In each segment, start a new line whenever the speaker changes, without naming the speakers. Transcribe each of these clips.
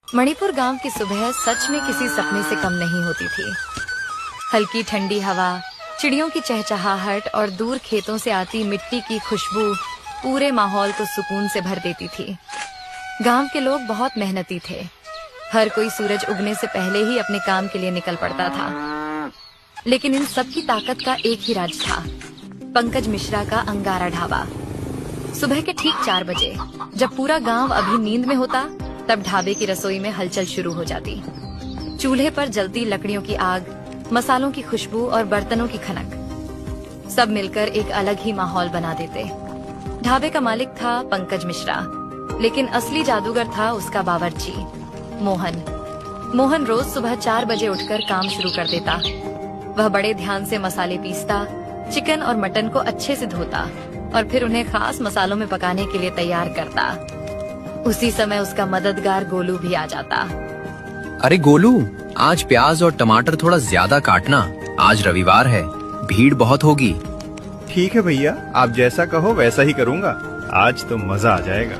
मणिपुर गांव की सुबह सच में किसी सपने से कम नहीं होती थी। हल्की ठंडी हवा, चिड़ियों की चहचहाहट और दूर खेतों से आती मिट्टी की खुशबू पूरे माहौल को सुकून से भर देती थी। गांव के लोग बहुत मेहनती थे। हर कोई सूरज उगने से पहले ही अपने काम के लिए निकल पड़ता था। लेकिन इन सब की ताकत का एक ही राज था, पंकज मिश्रा का अंगारा ढाबा। सुबह के ठीक 4 बजे, जब पूरा गांव अभी नींद में होता, तब ढाबे की रसोई में हलचल शुरू हो जाती। चूल्हे पर जलती लकड़ियों की आग, मसालों की खुशबू और बर्तनों की खनक, सब मिलकर एक अलग ही माहौल बना देते। ढाबे का मालिक था पंकज मिश्रा, लेकिन असली जादूगर था उसका बावर्ची मोहन। मोहन रोज सुबह 4 बजे उठकर काम शुरू कर देता। वह बड़े ध्यान से मसाले पीसता, चिकन और मटन को अच्छे से धोता और फिर उन्हें खास मसालों में पकाने के लिए तैयार करता। उसी समय उसका मददगार गोलू भी आ जाता।
अरे गोलू, आज प्याज और टमाटर थोड़ा ज्यादा काटना, आज रविवार है, भीड़ बहुत होगी।
ठीक है भैया, आप जैसा कहो वैसा ही करूँगा। आज तो मजा आ जाएगा।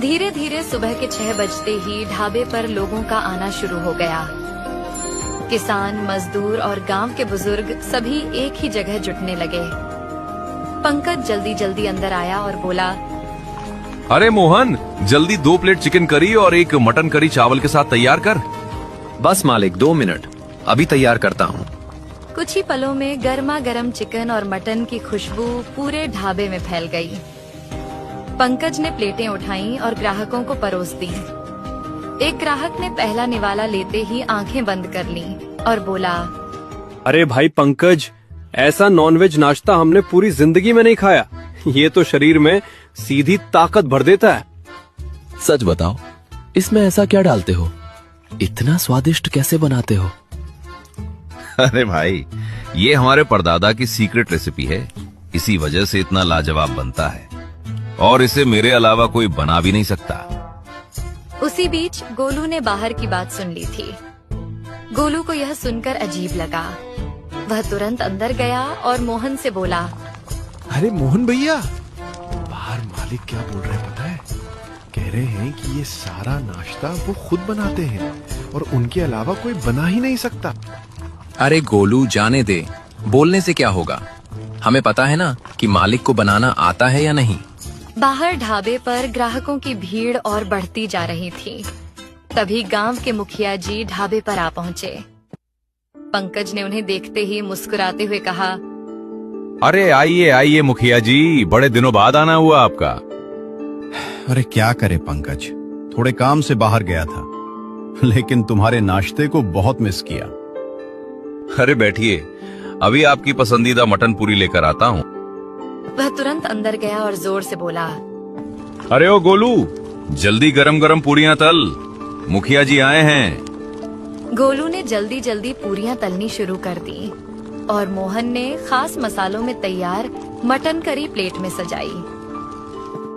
धीरे धीरे सुबह के 6 बजते ही ढाबे पर लोगों का आना शुरू हो गया। किसान, मजदूर और गांव के बुजुर्ग सभी एक ही जगह जुटने लगे। पंकज जल्दी जल्दी अंदर आया और बोला,
अरे मोहन, जल्दी 2 प्लेट चिकन करी और 1 मटन करी चावल के साथ तैयार कर।
बस मालिक, 2 मिनट, अभी तैयार करता हूँ।
कुछ ही पलों में गर्मा गर्म चिकन और मटन की खुशबू पूरे ढाबे में फैल गई। पंकज ने प्लेटें उठाईं और ग्राहकों को परोस दी। एक ग्राहक ने पहला निवाला लेते ही आंखें बंद कर लीं और बोला,
अरे भाई पंकज, ऐसा नॉनवेज नाश्ता हमने पूरी जिंदगी में नहीं खाया। ये तो शरीर में सीधी ताकत भर देता है।
सच बताओ, इसमें ऐसा क्या डालते हो? इतना स्वादिष्ट कैसे बनाते हो?
अरे भाई, ये हमारे परदादा की सीक्रेट रेसिपी है। इसी वजह से इतना लाजवाब बनता है और इसे मेरे अलावा कोई बना भी नहीं सकता।
उसी बीच गोलू ने बाहर की बात सुन ली थी। गोलू को यह सुनकर अजीब लगा। वह तुरंत अंदर गया और मोहन से बोला,
अरे मोहन भैया, बाहर मालिक क्या बोल रहे हैं पता है? कह रहे हैं कि ये सारा नाश्ता वो खुद बनाते हैं और उनके अलावा कोई बना ही नहीं सकता।
अरे गोलू, जाने दे, बोलने से क्या होगा? हमें पता है ना कि मालिक को बनाना आता है या नहीं।
बाहर ढाबे पर ग्राहकों की भीड़ और बढ़ती जा रही थी। तभी गांव के मुखिया जी ढाबे पर आ पहुँचे। पंकज ने उन्हें देखते ही मुस्कुराते हुए कहा,
अरे आइए आइए मुखिया जी, बड़े दिनों बाद आना हुआ आपका।
अरे क्या करे पंकज, थोड़े काम से बाहर गया था, लेकिन तुम्हारे नाश्ते को बहुत मिस किया।
अरे बैठिए, अभी आपकी पसंदीदा मटन पूरी लेकर आता हूँ।
वह तुरंत अंदर गया और जोर से बोला,
अरे ओ गोलू, जल्दी गरम गरम पूरियां तल, मुखिया जी आए हैं।
गोलू ने जल्दी जल्दी पूरियां तलनी शुरू कर दी और मोहन ने खास मसालों में तैयार मटन करी प्लेट में सजाई।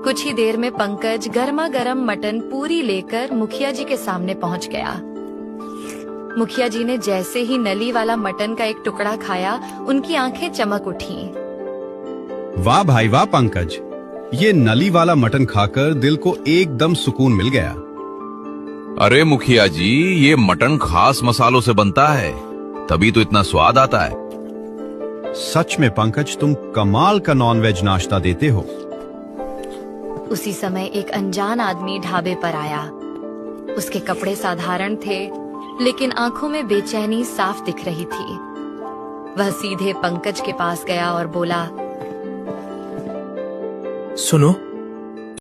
कुछ ही देर में पंकज गर्मा गर्म मटन पूरी लेकर मुखिया जी के सामने पहुंच गया। मुखिया जी ने जैसे ही नली वाला मटन का एक टुकड़ा खाया, उनकी आंखें चमक उठीं।
वाह भाई वाह पंकज, ये नली वाला मटन खाकर दिल को एकदम सुकून मिल गया।
अरे मुखिया जी, ये मटन खास मसालों से बनता है, तभी तो इतना स्वाद आता है।
सच में पंकज, तुम कमाल का नॉनवेज नाश्ता देते हो।
उसी समय एक अनजान आदमी ढाबे पर आया। उसके कपड़े साधारण थे, लेकिन आंखों में बेचैनी साफ दिख रही थी। वह सीधे पंकज के पास गया और बोला,
सुनो,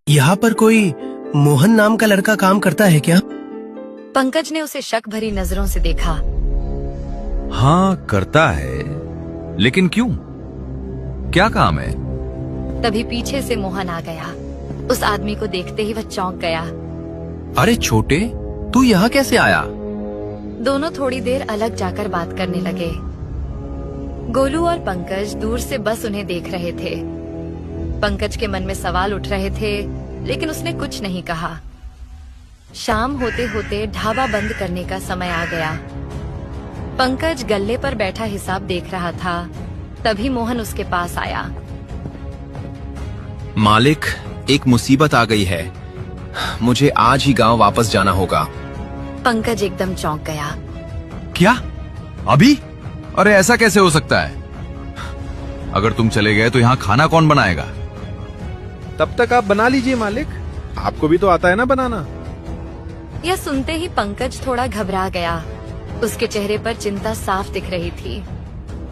यहाँ पर कोई मोहन नाम का लड़का काम करता है क्या?
पंकज ने उसे शक भरी नजरों से देखा।
हाँ करता है, लेकिन क्यों? क्या काम है?
तभी पीछे से मोहन आ गया। उस आदमी को देखते ही वह चौंक गया।
अरे छोटे, तू यहाँ कैसे आया?
दोनों थोड़ी देर अलग जाकर बात करने लगे। गोलू और पंकज दूर से बस उन्हें देख रहे थे। पंकज के मन में सवाल उठ रहे थे, लेकिन उसने कुछ नहीं कहा। शाम होते होते ढाबा बंद करने का समय आ गया। पंकज गल्ले पर बैठा हिसाब देख रहा था। तभी मोहन उसके पास आया।
मालिक, एक मुसीबत आ गई है। मुझे आज ही गांव वापस जाना होगा।
पंकज एकदम चौंक गया।
क्या? अभी? अरे ऐसा कैसे हो सकता है? अगर तुम चले गए तो यहाँ खाना कौन बनाएगा?
तब तक आप बना लीजिए मालिक, आपको भी तो आता है ना बनाना।
यह सुनते ही पंकज थोड़ा घबरा गया। उसके चेहरे पर चिंता साफ दिख रही थी।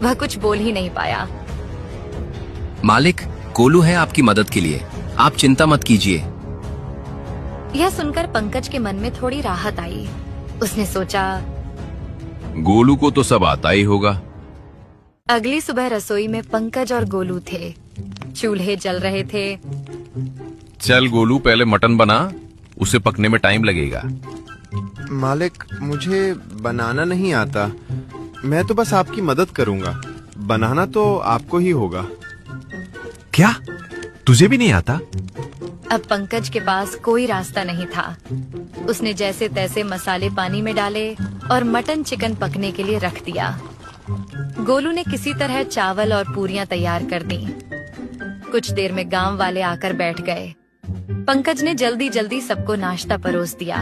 वह कुछ बोल ही नहीं पाया।
मालिक, गोलू है आपकी मदद के लिए, आप चिंता मत कीजिए।
यह सुनकर पंकज के मन में थोड़ी राहत आई। उसने सोचा,
गोलू को तो सब आता ही होगा।
अगली सुबह रसोई में पंकज और गोलू थे। चूल्हे जल रहे थे।
चल गोलू, पहले मटन बना, उसे पकने में टाइम लगेगा।
मालिक, मुझे बनाना नहीं आता, मैं तो बस आपकी मदद करूंगा, बनाना तो आपको ही होगा।
क्या? तुझे भी नहीं आता?
अब पंकज के पास कोई रास्ता नहीं था। उसने जैसे तैसे मसाले पानी में डाले और मटन चिकन पकने के लिए रख दिया। गोलू ने किसी तरह चावल और पूरियां तैयार कर दी। कुछ देर में गांव वाले आकर बैठ गए। पंकज ने जल्दी जल्दी सबको नाश्ता परोस दिया,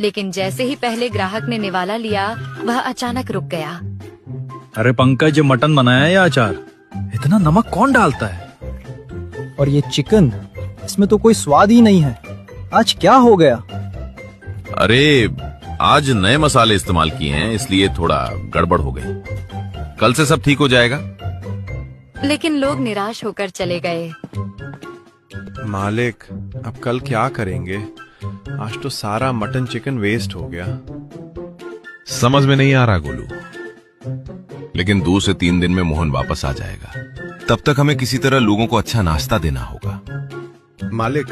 लेकिन जैसे ही पहले ग्राहक ने निवाला लिया, वह अचानक रुक गया।
अरे पंकज, ये मटन बनाया है या अचार? इतना नमक कौन डालता है?
और ये चिकन, इसमें तो कोई स्वाद ही नहीं है। आज क्या हो गया?
अरे आज नए मसाले इस्तेमाल किए हैं, इसलिए थोड़ा गड़बड़ हो गई। कल से सब ठीक हो जाएगा।
लेकिन लोग निराश होकर चले गए।
मालिक, अब कल क्या करेंगे? आज तो सारा मटन चिकन वेस्ट हो गया।
समझ में नहीं आ रहा गोलू, लेकिन 2 से 3 दिन में मोहन वापस आ जाएगा। तब तक हमें किसी तरह लोगों को अच्छा नाश्ता देना होगा।
मालिक,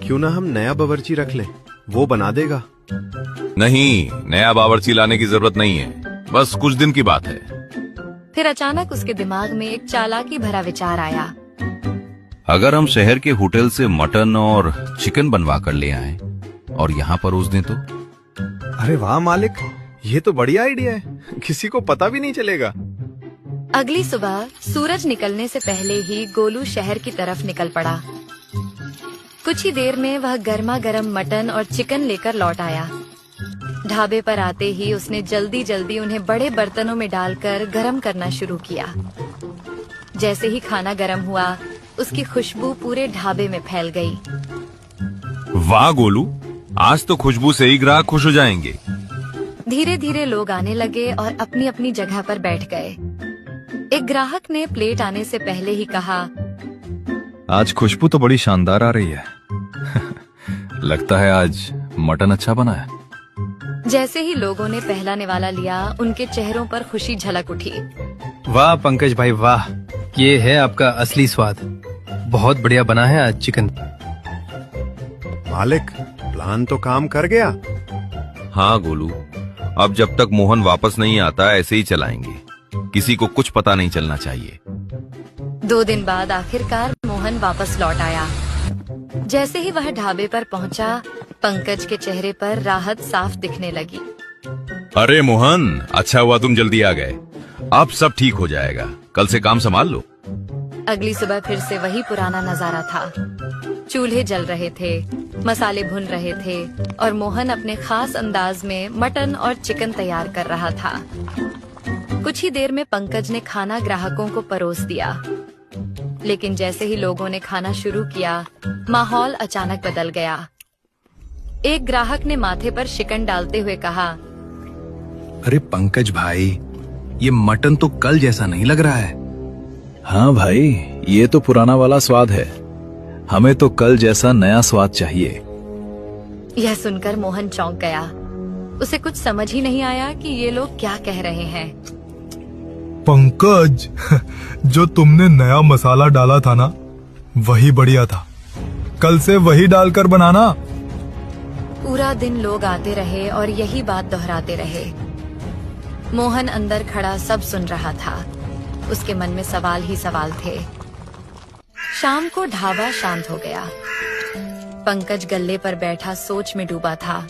क्यों ना हम नया बावर्ची रख लें, वो बना देगा।
नहीं, नया बावर्ची लाने की जरूरत नहीं है, बस कुछ दिन की बात है।
फिर अचानक उसके दिमाग में एक चालाकी भरा विचार आया।
अगर हम शहर के होटल से मटन और चिकन बनवा कर ले आएं और यहाँ परोस दें तो?
अरे वाह मालिक, ये तो बढ़िया आइडिया है, किसी को पता भी नहीं चलेगा।
अगली सुबह सूरज निकलने से पहले ही गोलू शहर की तरफ निकल पड़ा। कुछ ही देर में वह गर्मा गर्म मटन और चिकन लेकर लौट आया। ढाबे पर आते ही उसने जल्दी जल्दी उन्हें बड़े बर्तनों में डालकर गरम करना शुरू किया। जैसे ही खाना गरम हुआ, उसकी खुशबू पूरे ढाबे में फैल गई।
वाह गोलू, आज तो खुशबू से ही ग्राहक खुश हो जाएंगे।
धीरे धीरे लोग आने लगे और अपनी अपनी जगह पर बैठ गए। एक ग्राहक ने प्लेट आने से पहले ही कहा,
आज खुशबू तो बड़ी शानदार आ रही है। लगता है आज मटन अच्छा बना है।
जैसे ही लोगों ने पहला निवाला लिया, उनके चेहरों पर खुशी झलक उठी।
वाह पंकज भाई वाह, ये है आपका असली स्वाद। बहुत बढ़िया बना है आज चिकन।
मालिक, प्लान तो काम कर गया।
हाँ गोलू, अब जब तक मोहन वापस नहीं आता ऐसे ही चलाएंगे, किसी को कुछ पता नहीं चलना चाहिए।
2 दिन बाद आखिरकार मोहन वापस लौट आया। जैसे ही वह ढाबे पर पहुंचा, पंकज के चेहरे पर राहत साफ दिखने लगी।
अरे मोहन, अच्छा हुआ तुम जल्दी आ गए, अब सब ठीक हो जाएगा, कल से काम संभाल लो।
अगली सुबह फिर से वही पुराना नजारा था। चूल्हे जल रहे थे, मसाले भुन रहे थे और मोहन अपने खास अंदाज में मटन और चिकन तैयार कर रहा था। कुछ ही देर में पंकज ने खाना ग्राहकों को परोस दिया। लेकिन जैसे ही लोगों ने खाना शुरू किया, माहौल अचानक बदल गया। एक ग्राहक ने माथे पर शिकन डालते हुए कहा,
अरे पंकज भाई, ये मटन तो कल जैसा नहीं लग रहा है।
हाँ भाई, ये तो पुराना वाला स्वाद है, हमें तो कल जैसा नया स्वाद चाहिए।
यह सुनकर मोहन चौंक गया। उसे कुछ समझ ही नहीं आया कि ये लोग क्या कह रहे हैं।
पंकज, जो तुमने नया मसाला डाला था ना, वही बढ़िया था, कल से वही डालकर बनाना।
पूरा दिन लोग आते रहे और यही बात दोहराते रहे। मोहन अंदर खड़ा सब सुन रहा था। उसके मन में सवाल ही सवाल थे। शाम को ढाबा शांत हो गया। पंकज गल्ले पर बैठा सोच में डूबा था।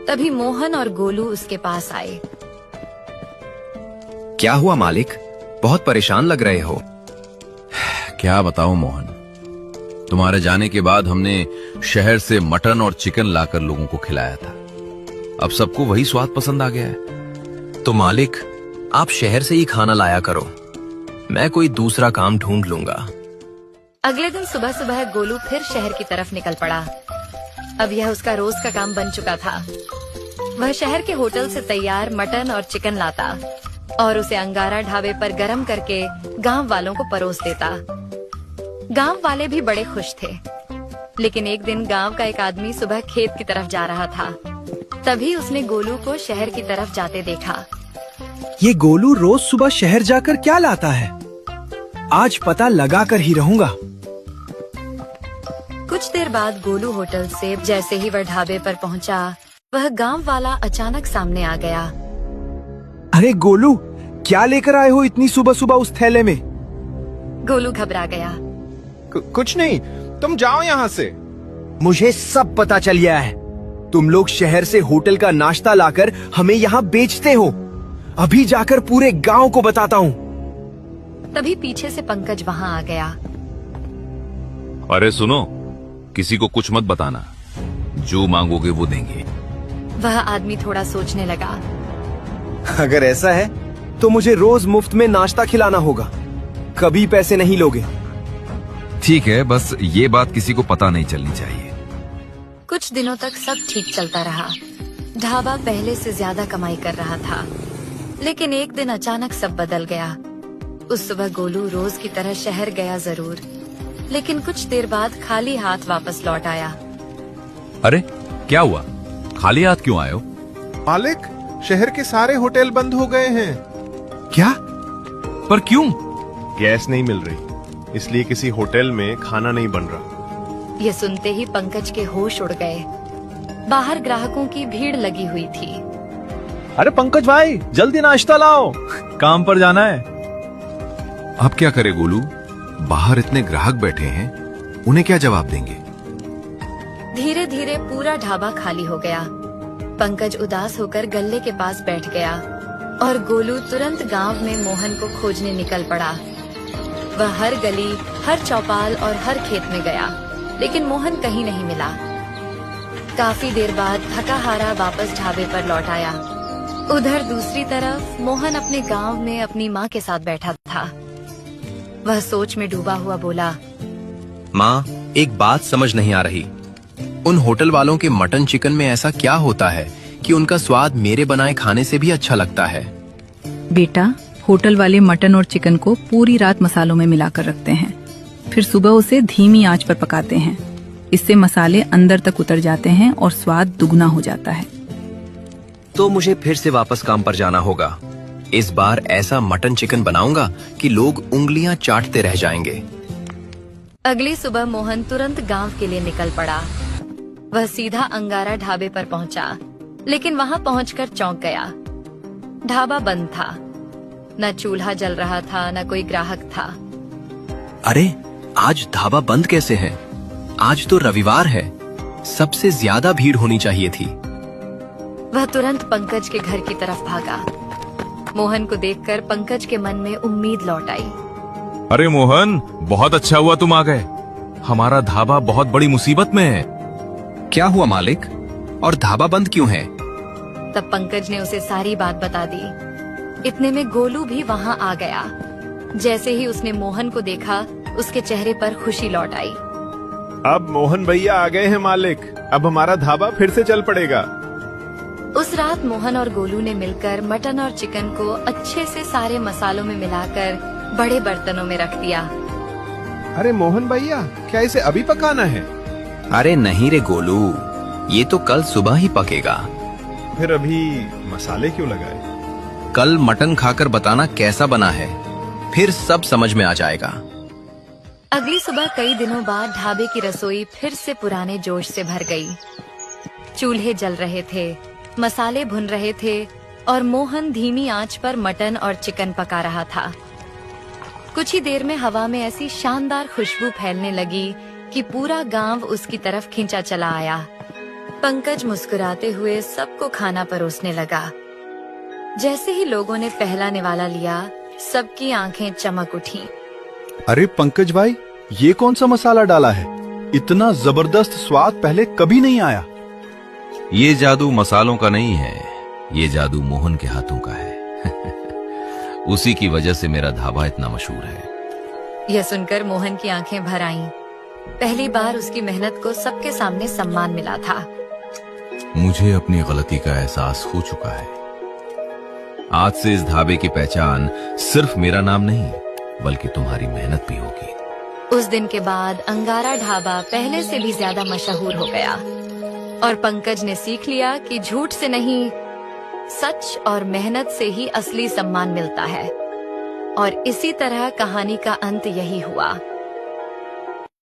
तभी मोहन और गोलू उसके पास आए।
क्या हुआ मालिक, बहुत परेशान लग रहे हो।
क्या बताऊं मोहन, तुम्हारे जाने के बाद हमने शहर से मटन और चिकन लाकर लोगों को खिलाया था। अब सबको वही स्वाद पसंद आ गया है।
तो मालिक, आप शहर से ही खाना लाया करो, मैं कोई दूसरा काम ढूंढ लूंगा।
अगले दिन सुबह सुबह गोलू फिर शहर की तरफ निकल पड़ा। अब यह उसका रोज का काम बन चुका था। वह शहर के होटल से तैयार मटन और चिकन लाता और उसे अंगारा ढाबे पर गरम करके गांव वालों को परोस देता। गांव वाले भी बड़े खुश थे। लेकिन एक दिन गांव का एक आदमी सुबह खेत की तरफ जा रहा था। तभी उसने गोलू को शहर की तरफ जाते देखा।
ये गोलू रोज सुबह शहर जाकर क्या लाता है? आज पता लगा कर ही रहूंगा।
कुछ देर बाद गोलू होटल से जैसे ही वह ढाबे पर पहुंचा, वह गांव वाला अचानक सामने आ गया।
अरे गोलू, क्या लेकर आए हो इतनी सुबह सुबह उस थैले में?
गोलू घबरा गया।
कुछ नहीं, तुम जाओ यहाँ से।
मुझे सब पता चल गया है। तुम लोग शहर से होटल का नाश्ता लाकर हमें यहाँ बेचते हो। अभी जाकर पूरे गांव को बताता हूँ।
तभी पीछे से पंकज वहाँ आ गया।
अरे सुनो, किसी को कुछ मत बताना, जो मांगोगे वो देंगे।
वह आदमी थोड़ा सोचने लगा।
अगर ऐसा है तो मुझे रोज मुफ्त में नाश्ता खिलाना होगा, कभी पैसे नहीं लोगे।
ठीक है, बस ये बात किसी को पता नहीं चलनी चाहिए।
कुछ दिनों तक सब ठीक चलता रहा। ढाबा पहले से ज्यादा कमाई कर रहा था। लेकिन एक दिन अचानक सब बदल गया। उस सुबह गोलू रोज की तरह शहर गया जरूर, लेकिन कुछ देर बाद खाली हाथ वापस लौट आया।
अरे क्या हुआ, खाली हाथ क्यों आए हो?
मालिक, शहर के सारे होटल बंद हो गए हैं।
क्या?
पर क्यों?
गैस नहीं मिल रही, इसलिए किसी होटल में खाना नहीं बन रहा।
ये सुनते ही पंकज के होश उड़ गए। बाहर ग्राहकों की भीड़ लगी हुई थी।
अरे पंकज भाई, जल्दी नाश्ता लाओ, काम पर जाना है।
अब क्या करे गोलू, बाहर इतने ग्राहक बैठे हैं, उन्हें क्या जवाब देंगे?
धीरे धीरे पूरा ढाबा खाली हो गया। पंकज उदास होकर गल्ले के पास बैठ गया और गोलू तुरंत गांव में मोहन को खोजने निकल पड़ा। वह हर गली, हर चौपाल और हर खेत में गया, लेकिन मोहन कहीं नहीं मिला। काफी देर बाद थका हारा वापस ढाबे पर लौट आया। उधर दूसरी तरफ मोहन अपने गांव में अपनी माँ के साथ बैठा था। वह सोच में डूबा हुआ बोला,
माँ, एक बात समझ नहीं आ रही। उन होटल वालों के मटन चिकन में ऐसा क्या होता है कि उनका स्वाद मेरे बनाए खाने से भी अच्छा लगता है?
बेटा, होटल वाले मटन और चिकन को पूरी रात मसालों में मिलाकर रखते हैं, फिर सुबह उसे धीमी आंच पर पकाते हैं। इससे मसाले अंदर तक उतर जाते हैं और स्वाद दुगना हो जाता है।
तो मुझे फिर से वापस काम पर जाना होगा। इस बार ऐसा मटन चिकन बनाऊंगा कि लोग उंगलियां चाटते रह जाएंगे।
अगली सुबह मोहन तुरंत गांव के लिए निकल पड़ा। वह सीधा अंगारा ढाबे पर पहुंचा, लेकिन वहां पहुंचकर चौंक गया। ढाबा बंद था। न चूल्हा जल रहा था, न कोई ग्राहक था।
अरे, आज ढाबा बंद कैसे है? आज तो रविवार है, सबसे ज्यादा भीड़ होनी चाहिए थी।
वह तुरंत पंकज के घर की तरफ भागा। मोहन को देखकर पंकज के मन में उम्मीद लौट आई।
अरे मोहन, बहुत अच्छा हुआ तुम आ गए। हमारा ढाबा बहुत बड़ी मुसीबत में है।
क्या हुआ मालिक, और ढाबा बंद क्यों है?
तब पंकज ने उसे सारी बात बता दी। इतने में गोलू भी वहां आ गया। जैसे ही उसने मोहन को देखा, उसके चेहरे पर खुशी लौट आई।
अब मोहन भैया आ गए हैं मालिक, अब हमारा ढाबा फिर से चल पड़ेगा।
उस रात मोहन और गोलू ने मिलकर मटन और चिकन को अच्छे से सारे मसालों में मिलाकर बड़े बर्तनों में रख दिया।
अरे मोहन भैया, क्या इसे अभी पकाना है?
अरे नहीं रे गोलू, ये तो कल सुबह ही पकेगा।
फिर अभी मसाले क्यों लगाए?
कल मटन खाकर बताना कैसा बना है, फिर सब समझ में आ जाएगा।
अगली सुबह कई दिनों बाद ढाबे की रसोई फिर से पुराने जोश से भर गई। चूल्हे जल रहे थे, मसाले भुन रहे थे और मोहन धीमी आंच पर मटन और चिकन पका रहा था। कुछ ही देर में हवा में ऐसी शानदार खुशबू फैलने लगी कि पूरा गांव उसकी तरफ खींचा चला आया। पंकज मुस्कुराते हुए सबको खाना परोसने लगा। जैसे ही लोगों ने पहला निवाला लिया, सबकी आंखें चमक उठी।
अरे पंकज भाई, ये कौन सा मसाला डाला है? इतना जबरदस्त स्वाद पहले कभी नहीं आया।
ये जादू मसालों का नहीं है, ये जादू मोहन के हाथों का है। उसी की वजह से मेरा ढाबा इतना मशहूर है।
यह सुनकर मोहन की आंखें भर आईं। पहली बार उसकी मेहनत को सबके सामने सम्मान मिला था।
मुझे अपनी गलती का एहसास हो चुका है। आज से इस ढाबे की पहचान सिर्फ मेरा नाम नहीं, बल्कि तुम्हारी मेहनत भी होगी।
उस दिन के बाद अंगारा ढाबा पहले से भी ज्यादा मशहूर हो गया और पंकज ने सीख लिया कि झूठ से नहीं, सच और मेहनत से ही असली सम्मान मिलता है। और इसी तरह कहानी का अंत यही हुआ।